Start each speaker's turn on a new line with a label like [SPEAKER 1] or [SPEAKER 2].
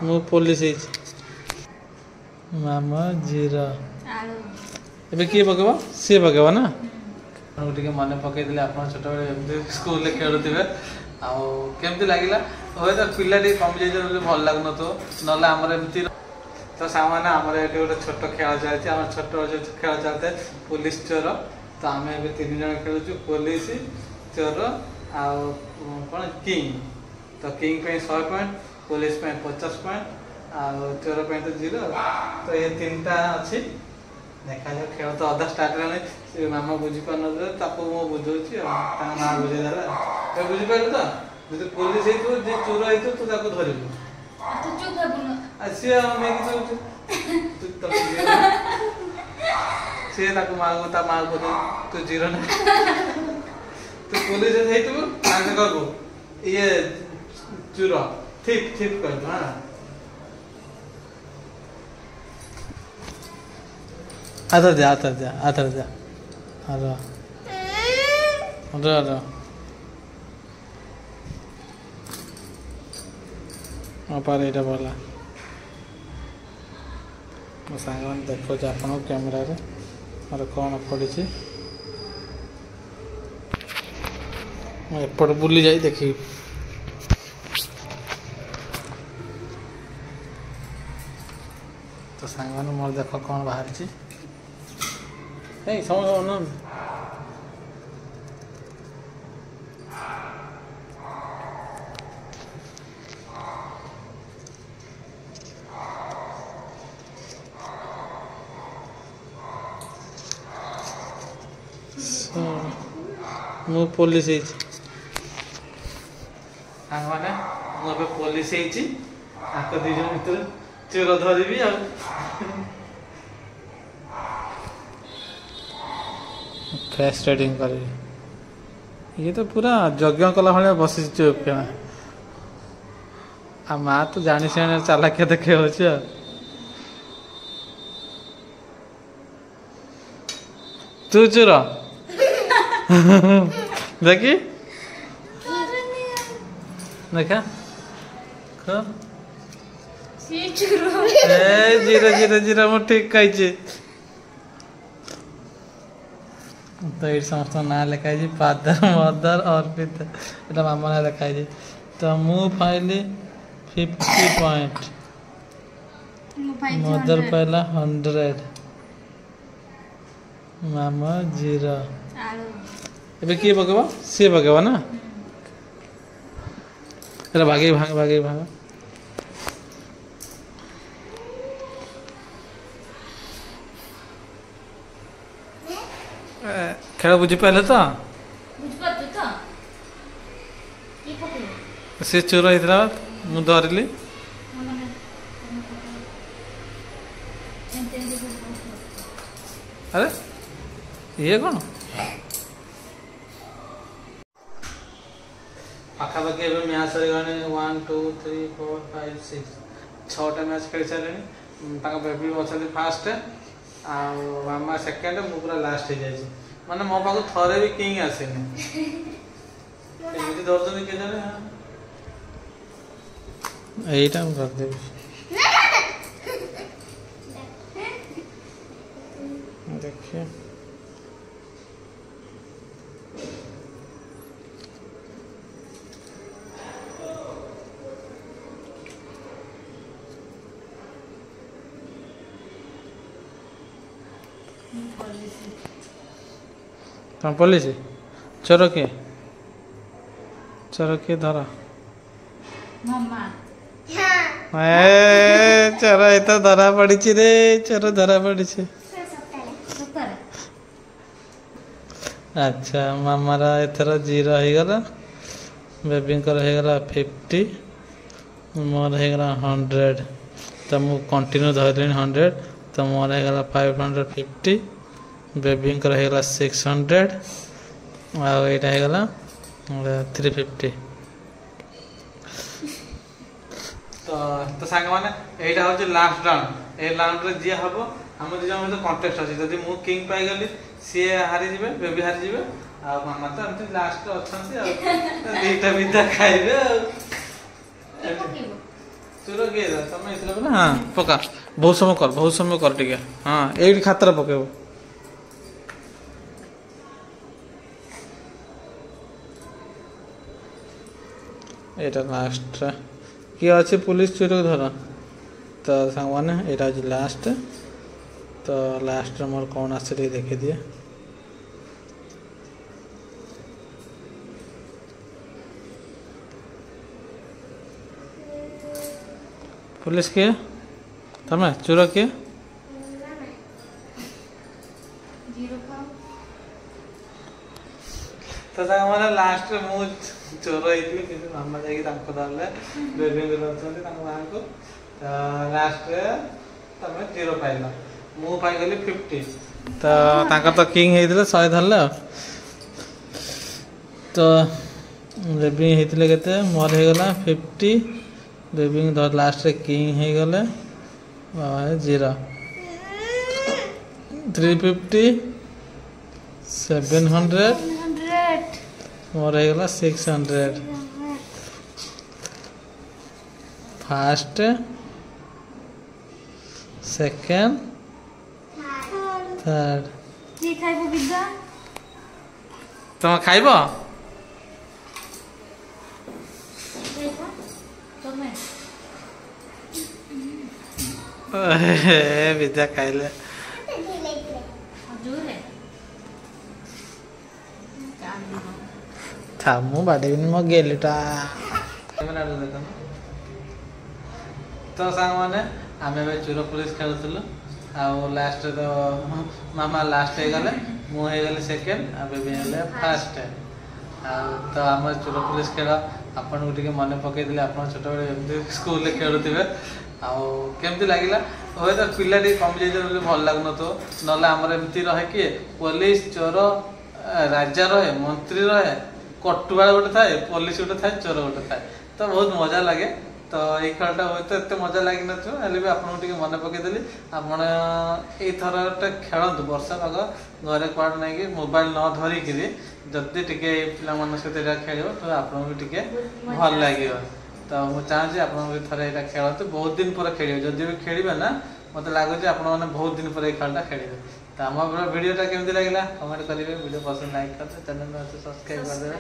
[SPEAKER 1] मु पुलिस मामा जीरो ए किए पकेब सी पकेब ना टे मन पकईदे आप छोट स्कूल खेलुवे आमती लगे हे तो पिला कमी जाइए भल लगुन ना आमर एमती तो सामान आमर ये गोटे छोट खेल चलती आम छोट खेल चलते पुलिस चोर तो आम ए 3 जन खेलुचु पुलिस चोर आउ कौन किंग तो किंग पे 100 पॉइंट पुलिस पे 50 पॉइंट आउ चोर पे तो 0 तो ये 3टा अच्छी देखा जाए खेल तो अधा स्टार्ट है मामा बुझी पार मु बुझे माँ बुझेदेला बुझीपार तो जो पुलिस हो चोर हो तू धरबू सी सी माँ को माँ को तू जीरो ना तू पुलिस कहू ये चोर ठीक ठीक कहू हाँ आथर जा रो रो रो अपार ये भला मो सांग देखो आप कैमेरा मोर कौन पड़ी एपट बुली जाई देखी तो सांग मोर देख कौन बाहर समझ मु पुलिस मैंने मुझे पुलिस आपको 2 जन भर चोर धरबी फेस ट्रेडिंग कर ये तो पूरा यज्ञ कला भाया बस चुप आ माँ तो जानी सीने चालाकिया देखे तू चोर देखी देखा जीरो जीरो जीरो मु ठीक कही तो ये समस्त ना लिखाई फादर मदर और पिता ये मामा ना लिखाई तो मु पाइली 50 पॉइंट मदर पाइला 100 मामा 0 ए किए पकेब सी पकेब ना भागे भाग भागे भाग खेल बुझी पारे तो सी चोर होता मु धरली अरे ये कौन पाखापाखि मैच सरीगले 1 2 3 4 5 6 6टा मैच खेल सारे बेबी अच्छा फास्ट आमा सेकेंड मु पूरा लास्ट हो जाए माने मो पाक थरे भी किंग आसेनी एमती धरते के जाने एटा हम कर देबी देखिए तुम पुलिस चोर किए धरा चोर ये तो धरा पड़ी रे चोर धरा पड़ी अच्छा मामार एथर 0 हो गला बेबी हो गला 50 मोर हो गला 100 तो मु कंटिन्यू धरली 100 तो मोर हो गला 550 बेबी हो गला 600 आईटा हो गला 350 तो सांग मैंने यहाँ हूँ लास्ट राउंड ए राउंड रे जी हम आम 2 जन मध्य कंटेस्ट अच्छी जब मु किंग पाईगली सी हारी जाए बेबी हारी जाए आ मामा तो एमती लास्ट अच्छा 2टा बिदा खाइबे चोर किए तुम ये हाँ पका बहुत समय कर टे हाँ ये खातर पकेब यहाँ लास्ट किए अच्छे पुलिस चोर को धर तो सांग मैंने यहाँ हूँ लास्ट तो लास्ट मोर कौन आसे देखे दिए पुलिस किए तमें चोर किए तो मैंने लास्ट मु चोर होती मामा जाए बेबी माँ को तो लास्ट तुम 0 पाइल मु पाइगली 50 तो किंग होते 100 धरले तो बेबी होते के मोर होगला 50 बेबी धर लास्ट किंग हो गले 0 350 700 मोर होगला 600 फर्स्ट सेकेंड थर्ड तुम खाइब पिज्जा खाइले था मु बाटे मो गेलीटा तो सांग मैंने आम चोर पुलिस खेलुलु लास्ट तो मामा लास्ट हो गले मुझे सेकेंड आ बेबी फास्ट तो आम चोर पुलिस खेल आपन को मन पकईदे आप छोट बड़े स्कूल खेलुवे आमती लगे हे तो पिला कम जाइए भल लगुन तो ना आमर एमती रहे कि पुलिस चोर राजा रहे मंत्री रहे कटुआ गोटे थाए पुलिस गोटे थाए चोर गोटे थाए तो बहुत मजा लगे तो ये खेलटा हे तो एत मजा लगी ना भी आपको मन पकईदेली आपरटा खेलतु वर्षा पाग घरे कौड़ नहीं मोबाइल न धरिक जदि टे पिला सहित खेल तो आपको भल लगे तो मुझे चाहूँगी आप थे यहाँ खेलतु बहुत दिन पर खेल जदि भी खेलें ना मत लगुच आप बहुत दिन पर खेलटा खेलेंगे तो आम भिडियोटा केमती लगे कमेंट करेंगे वीडियो पसंद लाइक करते चैनल में सब्सक्राइब कर देवे।